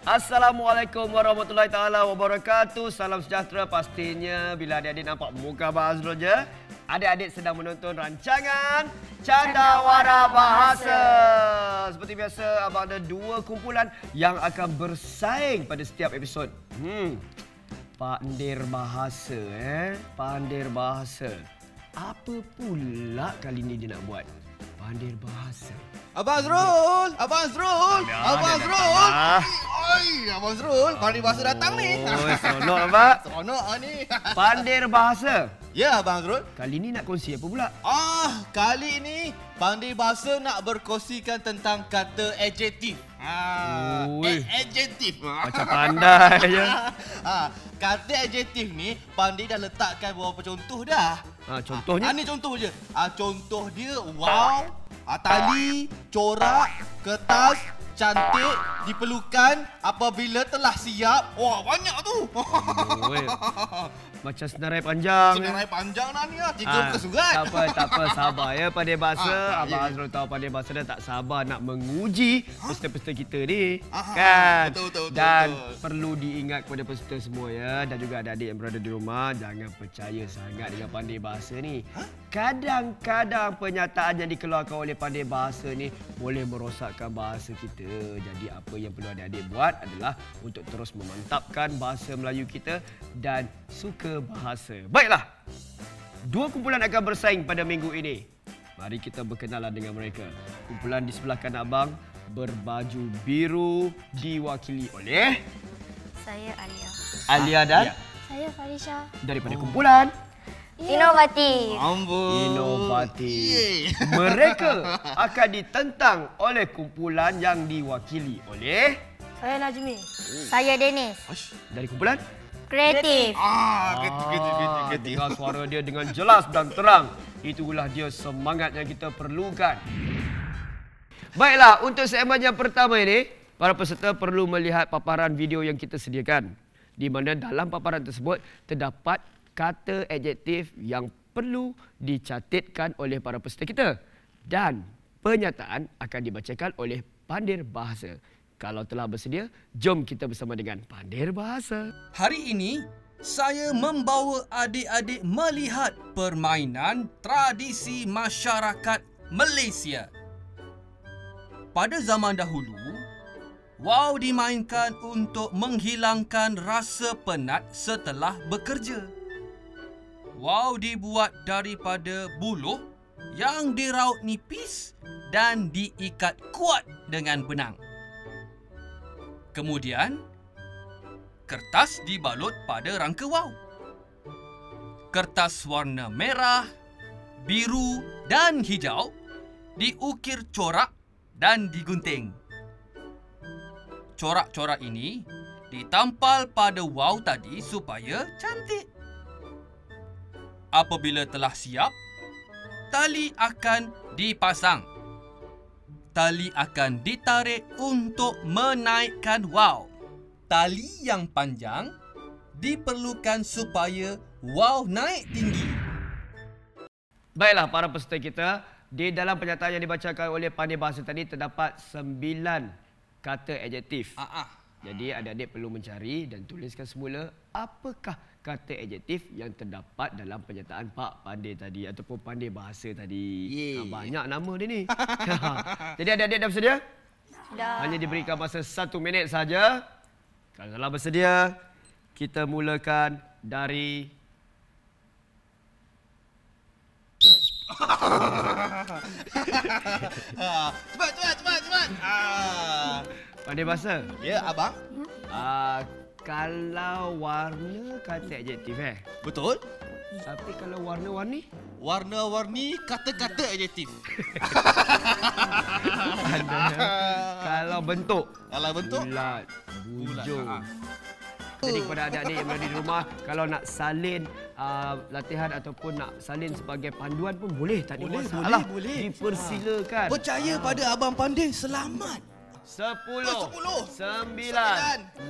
Assalamualaikum warahmatullahi taala wabarakatuh. Salam sejahtera pastinya bila adik-adik nampak muka Abang Azrul je. Adik-adik sedang menonton rancangan Candawara Bahasa. Seperti biasa, Abang ada dua kumpulan yang akan bersaing pada setiap episod. Pandir Bahasa, Pandir Bahasa. Apa pula kali ini dia nak buat? Pandir Bahasa. Abang Azrul! Abang Azrul! Abang Azrul! Oi, Abang Azrul, Pandir Bahasa datang ni. Oh, seronok Abang. Seronok ni. Pandir Bahasa. Ya, Abang Azrul. Kali ini nak kongsi apa pula? Kali ini Pandir Bahasa nak berkongsikan tentang kata adjektif. Adjektif. Macam pandai je. Kata adjektif ni Pandir dah letakkan beberapa contoh dah. Contohnya? Ni contoh je. Contoh dia wow, tali, corak, kertas, cantik, diperlukan, apabila telah siap. Wah, banyak tu. Macam senarai panjang. Senarai panjang dah ni. 3 muka surat. Tak apa. Sabar ya Pandir Bahasa. Abang Azrul tahu Pandir Bahasa dah tak sabar nak menguji peserta-peserta kita ni. Kan? Betul. Dan perlu diingat kepada peserta semua ya. Dan juga adik-adik yang berada di rumah. Jangan percaya sangat dengan Pandir Bahasa ni. Kadang-kadang pernyataan yang dikeluarkan oleh Pandir Bahasa ni boleh merosakkan bahasa kita. Jadi apa yang perlu adik-adik buat adalah untuk terus memantapkan bahasa Melayu kita dan suka bahasa. Baiklah, dua kumpulan akan bersaing pada minggu ini. Mari kita berkenalan dengan mereka. Kumpulan di sebelah kanan abang berbaju biru diwakili oleh Saya Alia. Alia dan Saya Farisha. daripada kumpulan Inovatif. Inovatif. Mereka akan ditentang oleh kumpulan yang diwakili oleh Saya Najmi. Saya Dennis. dari kumpulan Kreatif. Kreatif. Dengar suara dia dengan jelas dan terang. Itulah dia semangat yang kita perlukan. Baiklah, untuk segmen yang pertama ini, para peserta perlu melihat paparan video yang kita sediakan. Di mana dalam paparan tersebut terdapat kata adjektif yang perlu dicatatkan oleh para peserta kita. Dan pernyataan akan dibacakan oleh Pandir Bahasa. Kalau telah bersedia, jom kita bersama dengan Pandir Bahasa. Hari ini, saya membawa adik-adik melihat permainan tradisi masyarakat Malaysia. Pada zaman dahulu, wow dimainkan untuk menghilangkan rasa penat setelah bekerja. Wow dibuat daripada buluh yang diraut nipis dan diikat kuat dengan benang. Kemudian, kertas dibalut pada rangka wow. Kertas warna merah, biru dan hijau diukir corak dan digunting. Corak-corak ini ditampal pada wow tadi supaya cantik. Apabila telah siap, tali akan dipasang. Tali akan ditarik untuk menaikkan wow. Tali yang panjang diperlukan supaya wow naik tinggi. Baiklah para peserta kita, di dalam pernyataan yang dibacakan oleh Pandir Bahasa tadi terdapat 9 kata adjektif. Jadi adik-adik perlu mencari dan tuliskan semula apakah kata adjektif yang terdapat dalam pernyataan Pak Pandir tadi ataupun Pandir Bahasa tadi. Banyak nama dia ni. Jadi adik-adik dah bersedia? Dah. Hanya diberikan masa 1 minit saja. Kalau telah bersedia, kita mulakan dari Cepat. Pandir Bahasa. Ya, abang. Kalau warna kata adjektif Betul. Tapi kalau warna-warni? Warna-warni kata-kata adjektif. Kalau bentuk? Kalau bentuk? Bulat, bujung. Jadi kepada adik-adik yang berada di rumah, kalau nak salin latihan ataupun nak salin sebagai panduan pun boleh. Tak ada masalah. Boleh. Dipersilakan. Percaya pada Abang Pandir, selamat. 10, 9,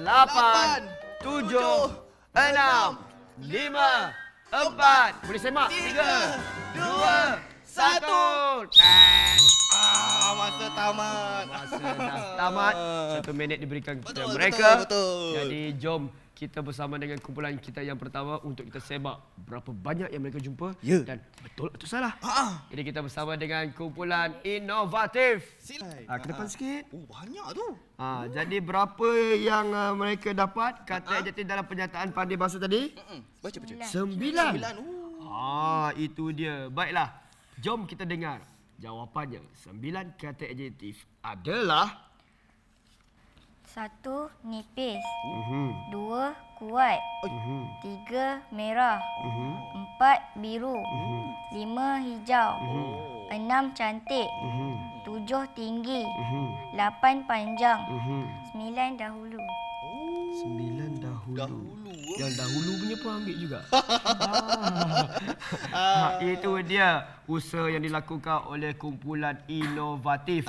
8, 7, 6, 5, 4, 3, 2, 1. Boleh semak? 3, 2, 1. masa tamat. Masa dah tamat. 1 minit diberikan kepada Betul, mereka. betul. Jadi jom kita bersama dengan kumpulan kita yang pertama untuk kita sebak berapa banyak yang mereka jumpa dan betul atau salah. Jadi kita bersama dengan kumpulan inovatif. Sila. Ke depan sikit. Oh, banyak tu. Jadi berapa yang mereka dapat kata adjektif dalam pernyataan pandai bahasa tadi? Baca. 9. 9. Itu dia. Baiklah. Jom kita dengar jawapannya. 9 kata adjektif adalah 1. Nipis. 2. Kuat. 3. Merah. 4. Biru. 5. Hijau. 6. Cantik. 7. Tinggi. 8. Panjang. 9. Dahulu. 9 dahulu. Dahulu. Yang dahulu punya pun ambil juga. Itu dia usaha yang dilakukan oleh kumpulan inovatif.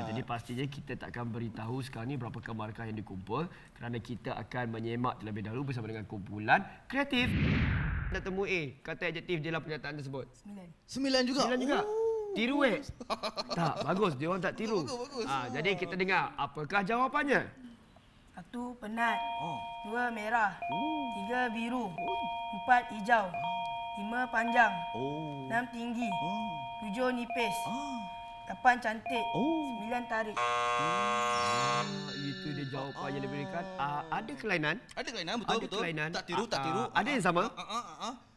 Jadi pastinya kita takkan beritahu sekarang ni berapakah markah yang dikumpul kerana kita akan menyemak terlebih dahulu bersama dengan kumpulan kreatif. Dah temu kata adjektif dalam pernyataan tersebut. 9 juga. 9 juga. Tiru tak, bagus. Dia orang tak tiru. Bagus. Jadi kita dengar apakah jawapannya. 1. Penat. 2. Merah. 3. Biru. 4. Hijau. 5. Panjang. 6. Tinggi. 7. Nipis. 8. Cantik. 9. Tarik. Itu dia jawapan yang diberikan. Ada kelainan. Ada kelainan, betul. Ada kelainan. Tak tiru. Ada yang sama.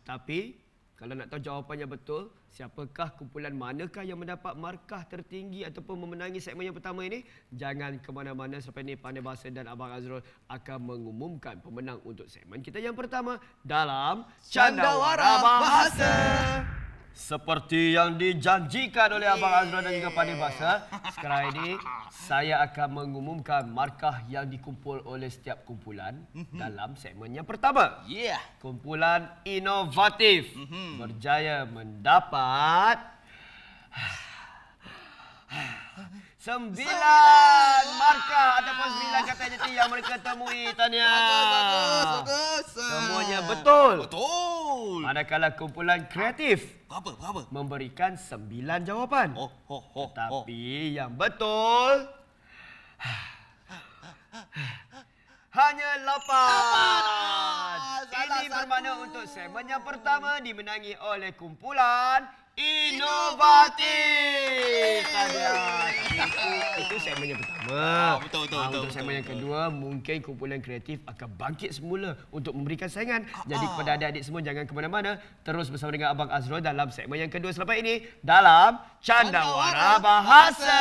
Tapi kalau nak tahu jawapannya betul, siapakah kumpulan manakah yang mendapat markah tertinggi ataupun memenangi segmen yang pertama ini? Jangan ke mana-mana, sampai ini Pandai Bahasa dan Abang Azrul akan mengumumkan pemenang untuk segmen kita yang pertama dalam Candawara Bahasa. Seperti yang dijanjikan oleh Abang Azrul dan juga Pandai Bahasa, sekarang ini saya akan mengumumkan markah yang dikumpul oleh setiap kumpulan dalam segmen yang pertama. Kumpulan inovatif berjaya mendapat 9 markah ataupun 9 kata adjektif yang mereka temui. Tahniah. Bagus. Semuanya betul. Betul. Manakala kumpulan kreatif Berapa? memberikan 9 jawapan. Tapi yang betul hanya 8. Ini bermakna untuk segmen yang pertama dimenangi oleh kumpulan inovatif. Itu segmen yang pertama. Betul. Untuk segmen yang kedua, mungkin kumpulan kreatif akan bangkit semula untuk memberikan saingan. Jadi kepada adik-adik semua, jangan ke mana-mana. Terus bersama dengan Abang Azrul dalam segmen yang kedua selepas ini dalam Candawara Bahasa.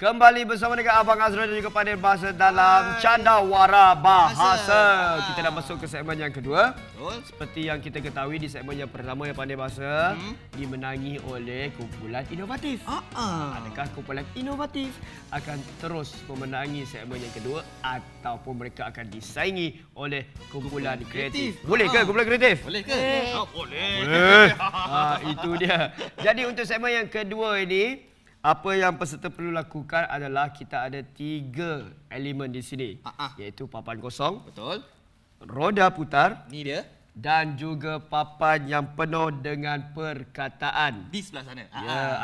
Kembali bersama dengan Abang Azrul dan juga Pandai Bahasa dalam Candawara Bahasa. Kita dah masuk ke segmen yang kedua. Seperti yang kita ketahui di segmen yang pertama yang Pandai Bahasa dimenangi oleh kumpulan inovatif. Adakah kumpulan inovatif akan terus memenangi segmen yang kedua ataupun mereka akan disaingi oleh kumpulan kreatif? Boleh ke kumpulan kreatif? Boleh ke? Boleh. Itu dia. Jadi untuk segmen yang kedua ini, apa yang peserta perlu lakukan adalah kita ada 3 elemen di sini. Iaitu papan kosong, Betul. roda putar Ni dia. dan juga papan yang penuh dengan perkataan. Di sebelah sana.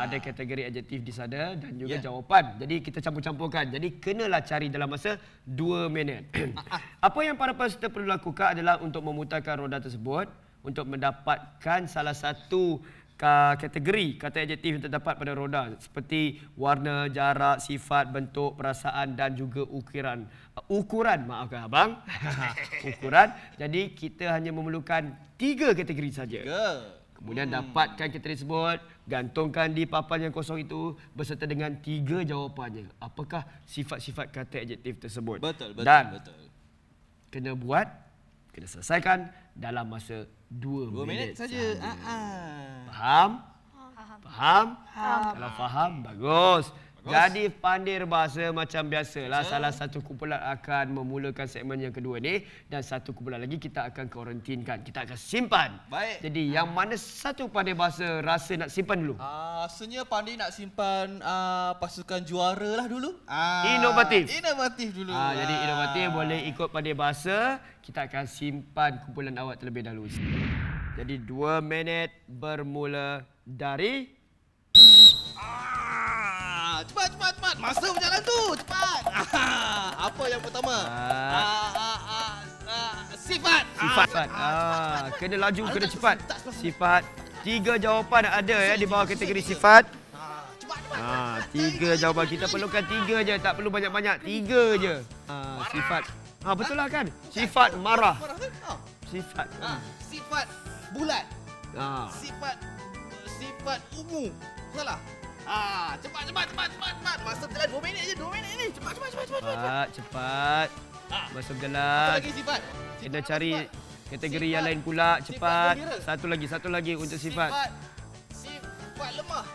Ada kategori adjektif di sana dan juga jawapan. Jadi kita campur-campurkan. Jadi kenalah cari dalam masa 2 minit. Apa yang para peserta perlu lakukan adalah untuk memutarkan roda tersebut untuk mendapatkan salah satu kategori kata adjektif yang terdapat pada roda seperti warna, jarak, sifat, bentuk, perasaan dan juga ukuran. Maafkan abang. Ukuran. Jadi kita hanya memerlukan 3 kategori saja. Kemudian dapatkan kategori tersebut, gantungkan di papan yang kosong itu beserta dengan 3 jawapannya. Apakah sifat-sifat kata adjektif tersebut? Betul. Kena selesaikan dalam masa 2 minit saja. Faham? Kalau faham, bagus. Jadi Pandai Bahasa macam biasalah. Salah satu kumpulan akan memulakan segmen yang kedua ni dan satu kumpulan lagi kita akan kuarantinkan. Kita akan simpan. Baik. Jadi yang mana satu Pandai Bahasa rasa nak simpan dulu? Rasanya Pandai nak simpan pasukan juara lah dulu. Inovatif. Inovatif dulu. Jadi inovatif boleh ikut Pandai Bahasa. Kita akan simpan kumpulan awak terlebih dahulu. Jadi 2 minit bermula dari Cepat. Masa berjalan tu. Cepat. Apa yang pertama? Sifat. Sifat. Kena laju, kena cepat. Sifat. 3 jawapan ada ya di bawah kategori sifat. Cepat. 3 jawapan. Kita perlukan 3 je. Tak perlu banyak-banyak. 3 je. Sifat. Betul lah kan? Sifat marah. Sifat. Sifat bulat. Sifat ungu. Salah. Cepat. Masa berjalan 2 minit je. 2 minit ni. Cepat. Masa Apa berjalan. lagi sifat? Kena cari kategori yang lain pula. Cepat. Satu lagi untuk sifat. Sifat lemah.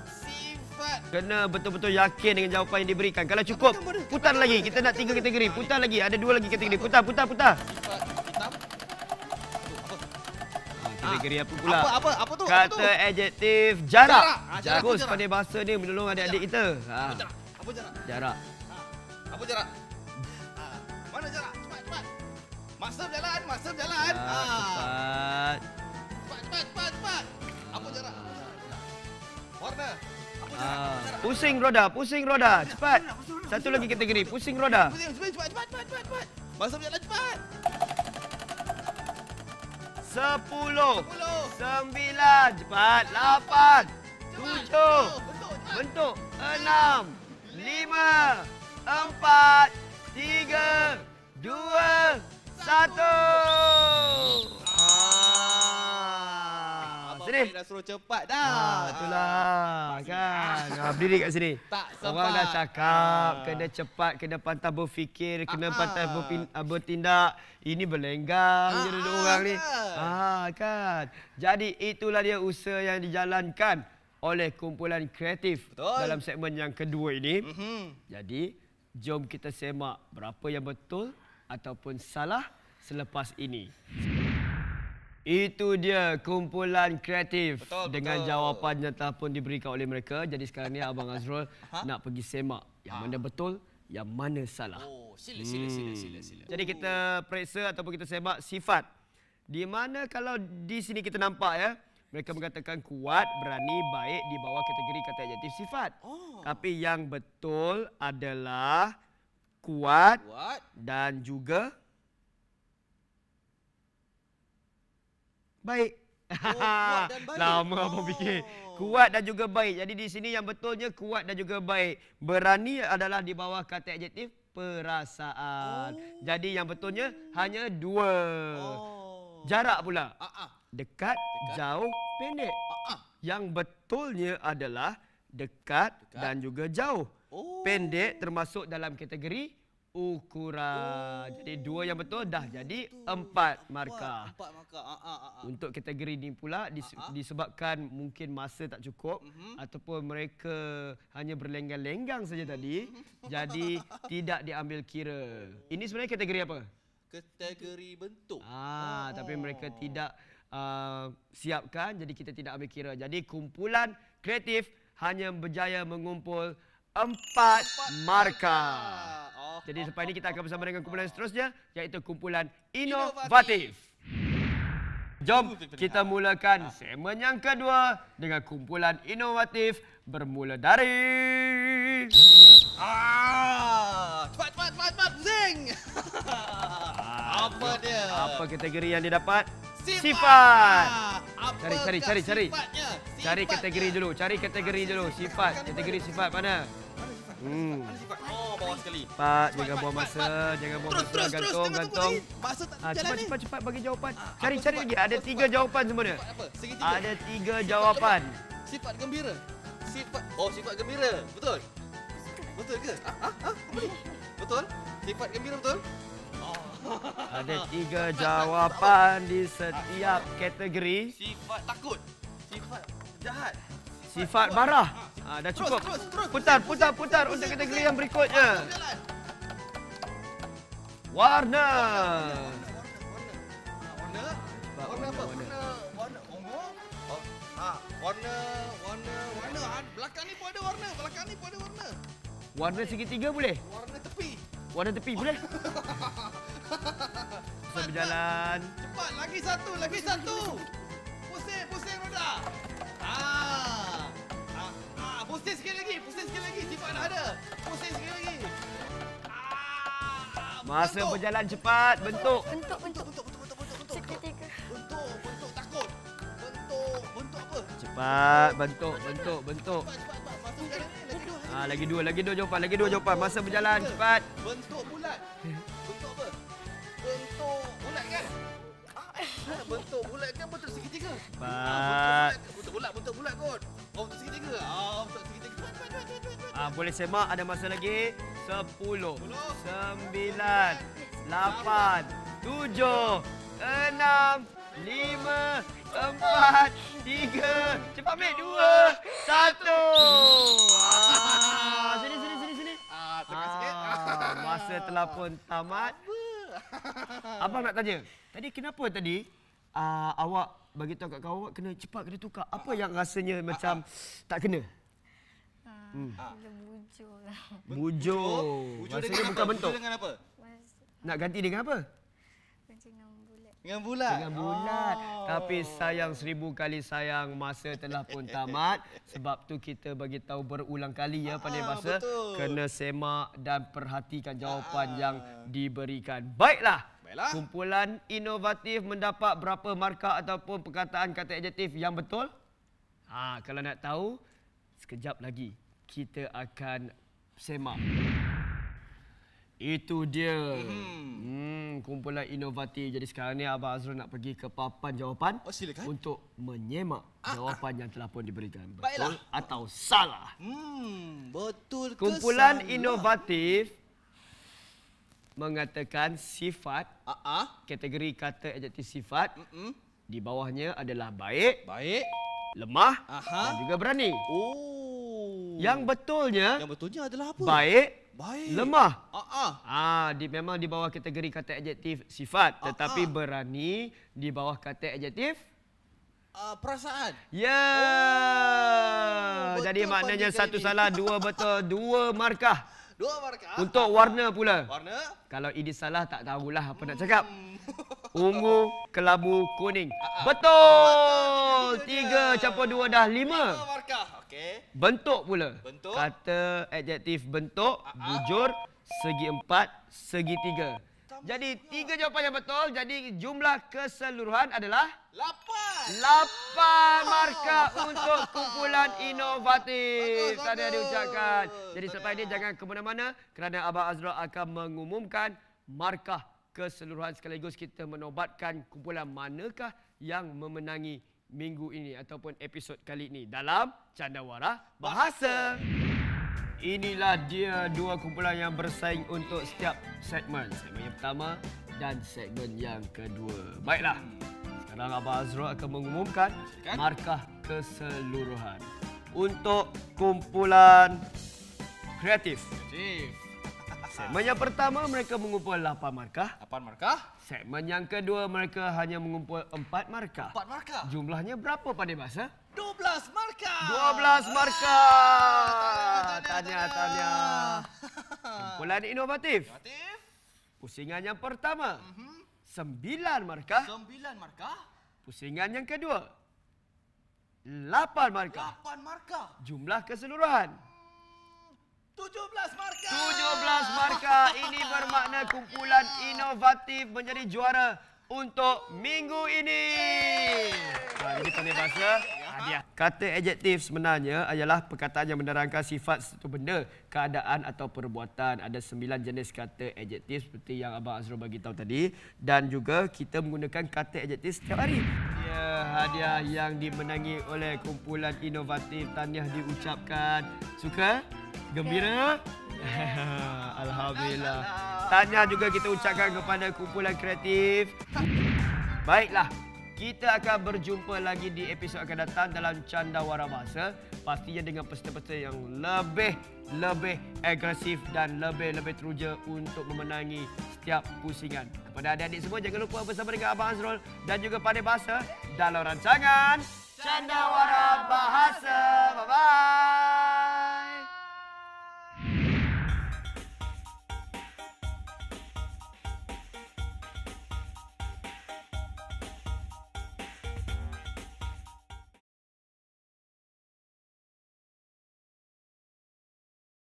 Sifat. Kena betul-betul yakin dengan jawapan yang diberikan. Kalau cukup, putar lagi. Kita nak 3 kategori. Putar lagi. Ada 2 lagi kategori. Putar. Sifat hitam. Kategori apa pula? Apa tu? Kata adjektif jarak. Jarak. Bagus Jarak. pandai bahasa ni menolong adik-adik kita. Apa jarak? Jarak. Apa jarak? Mana jarak? Cepat. Masa berjalan. Cepat. Cepat. Apa jarak? Warna. Apa jarak? Pusing roda. Cepat. Satu lagi kategori, pusing roda. Cepat. Masa berjalan cepat. 10, 9, cepat, 8, 7, bentuk 6, 5, 4, 3, 2, 1. Sini. Dah suruh cepat dah. Itulah kan. Berdiri kat sini. Tak sempat. Orang dah cakap kena cepat, kena pandai berfikir, kena pandai bertindak. Ini berlenggang je dua orang ni. Kan. Jadi itulah dia usaha yang dijalankan oleh kumpulan kreatif. Betul. Dalam segmen yang kedua ini. Jadi jom kita semak berapa yang betul ataupun salah selepas ini. Itu dia kumpulan kreatif dengan jawapan yang telah pun diberikan oleh mereka. Jadi sekarang ni Abang Azrul nak pergi semak yang mana betul, yang mana salah. Sila. Jadi kita periksa ataupun kita semak sifat. Di mana kalau di sini kita nampak ya, mereka mengatakan kuat, berani, baik di bawah kategori kata adjektif sifat. Tapi yang betul adalah kuat dan juga baik. Kuat dan baik. Lama abang fikir. Kuat dan juga baik. Jadi di sini yang betulnya kuat dan juga baik. Berani adalah di bawah kata adjektif perasaan. Jadi yang betulnya hanya 2. Jarak pula. Dekat, jauh, pendek. Yang betulnya adalah dekat dan juga jauh. Pendek termasuk dalam kategori ukuran. Jadi 2 yang betul dah jadi 4 markah. 4 markah. Untuk kategori ini pula disebabkan mungkin masa tak cukup ataupun mereka hanya berlenggang-lenggang saja tadi, jadi tidak diambil kira. Ini sebenarnya kategori apa? Kategori bentuk. Tapi mereka tidak siapkan, jadi kita tidak ambil kira. Jadi kumpulan kreatif hanya berjaya mengumpul 4 markah. Jadi selepas ini kita akan bersama dengan kumpulan seterusnya, iaitu kumpulan inovatif. Jom kita mulakan segmen yang kedua dengan kumpulan inovatif bermula dari... Cepat, pusing. Apa dia? Apa kategori yang dia dapat? Sifat. Cari. Cari kategori dulu. Sifat. Kategori sifat mana? Mana sifat? Bawah sekali. Cepat, jangan buang masa. Gantung. Masa tak jalan ni. Cepat bagi jawapan. Cari lagi. Ada 3 jawapan sebenarnya. Apa? Segitiga. Ada 3 jawapan. Sifat gembira. Sifat gembira. Betul? Betul ke? Apa ni? Betul? Sifat gembira betul? Ada 3 jawapan di setiap kategori. Sifat takut. Sifat jahat. Sifat marah. Dah cukup. Terus. Putar untuk kategori yang berikutnya. Warna. Warna apa? Warna ungu. Warna. Belakang ni pun ada warna. Warna segitiga boleh? Warna tepi boleh? Bisa berjalan. Cepat, lagi satu. Pusing roda. Pusing sikit lagi. Sifat dah ada. Pusing sikit lagi. Masa berjalan cepat. Bentuk. Bentuk. Bentuk. Seketika. Bentuk takut. Bentuk apa? Cepat. Bentuk. Cepat. Masukkan lagi. Lagi dua jawapan. Masa berjalan cepat. Bentuk bulat. Bentuk apa? Bentuk bulat kan? Bentuk bulat kan bentuk segitiga. Cepat. Bentuk bulat kot. Oh, bentuk segitiga. Bentuk segitiga. Boleh semak, ada masa lagi. 10, 9, 8, 7, 6, 5, 4, 3. Cepat ambil 2, 1. Sini. Tekan sikit. Masa telah pun tamat. Abang nak tanya, tadi kenapa tadi awak bagi tahu kat kawan awak kena cepat kena tukar? Apa yang rasanya macam tak kena? Dia bujur lah. Bujur. Maksudnya bukan bentuk. Bujur dengan apa? Nak ganti dengan apa? Dengan bulat. Dengan bulat. Dengan bulat. Tapi sayang 1000 kali sayang, masa telah pun tamat. Sebab tu kita bagi tahu berulang kali ya Pandai Bahasa. Betul. Kena semak dan perhatikan jawapan yang diberikan. Baiklah. Kumpulan inovatif mendapat berapa markah ataupun perkataan kata adjektif yang betul? Kalau nak tahu, sekejap lagi kita akan semak. Itu dia. Kumpulan inovatif. Jadi sekarang ni Abang Azrul nak pergi ke papan jawapan. Silakan. Untuk menyemak jawapan yang telah pun diberikan. Betul Baiklah. atau salah? Betul ke Kumpulan salah? inovatif mengatakan sifat, kategori kata adjektif sifat di bawahnya adalah baik, lemah dan juga berani. Yang betulnya adalah apa? baik, lemah. memang di bawah kategori kata adjektif sifat, tetapi berani di bawah kata adjektif perasaan. ya. Jadi betul maknanya Fandi satu kali ni. salah, dua betul, 2 markah. 2 markah. Untuk warna pula. Warna? Kalau ini salah tak tahulah apa nak cakap. Ungu, kelabu, kuning. Betul. 3 campur 2 dah 5. 5 markah. Okey. Bentuk pula. Bentuk. Kata adjektif bentuk, bujur, segi 4, segi 3. Jadi 3 jawapan yang betul. Jadi jumlah keseluruhan adalah 8. 8 markah untuk kumpulan inovatif. Bagus, Tadi bagus. diucapkan. Jadi selepas ini jangan ke mana-mana kerana Abang Azrul akan mengumumkan markah keseluruhan sekaligus kita menobatkan kumpulan manakah yang memenangi minggu ini ataupun episod kali ini dalam Candawara Bahasa. Inilah dia 2 kumpulan yang bersaing untuk setiap segmen. Segmen yang pertama dan segmen yang kedua. Baiklah. Sekarang Abang Azrul akan mengumumkan markah keseluruhan. Untuk kumpulan kreatif. Segmen yang pertama mereka mengumpul 8 markah. 8 markah. Segmen yang kedua mereka hanya mengumpul 4 markah. 4 markah. Jumlahnya berapa Pandai Bahasa? 12 markah. 12 markah. Tahniah. Kumpulan inovatif. Pusingan yang pertama. 9 markah. 9 markah. Pusingan yang kedua. 8 markah. 8 markah. Jumlah keseluruhan. 17 markah. 17 markah. Ini bermakna kumpulan inovatif menjadi juara untuk minggu ini. Jadi Pandai Bahasa, hadiah. Kata adjektif sebenarnya adalah perkataan yang menerangkan sifat satu benda, keadaan atau perbuatan. Ada 9 jenis kata adjektif seperti yang Abang Azrul bagi tahu tadi. Dan juga kita menggunakan kata adjektif setiap hari. Ya, hadiah yang dimenangi oleh kumpulan inovatif. Tahniah diucapkan. Suka? Gembira? Alhamdulillah. Tahniah juga kita ucapkan kepada kumpulan kreatif. Baiklah, kita akan berjumpa lagi di episod akan datang dalam Candawara Bahasa. Pastinya dengan peserta-peserta yang lebih agresif dan lebih teruja untuk memenangi setiap pusingan. Kepada adik-adik semua, jangan lupa bersama dengan Abang Azrul dan juga Pandai Bahasa dalam rancangan Candawara Bahasa. Bye-bye.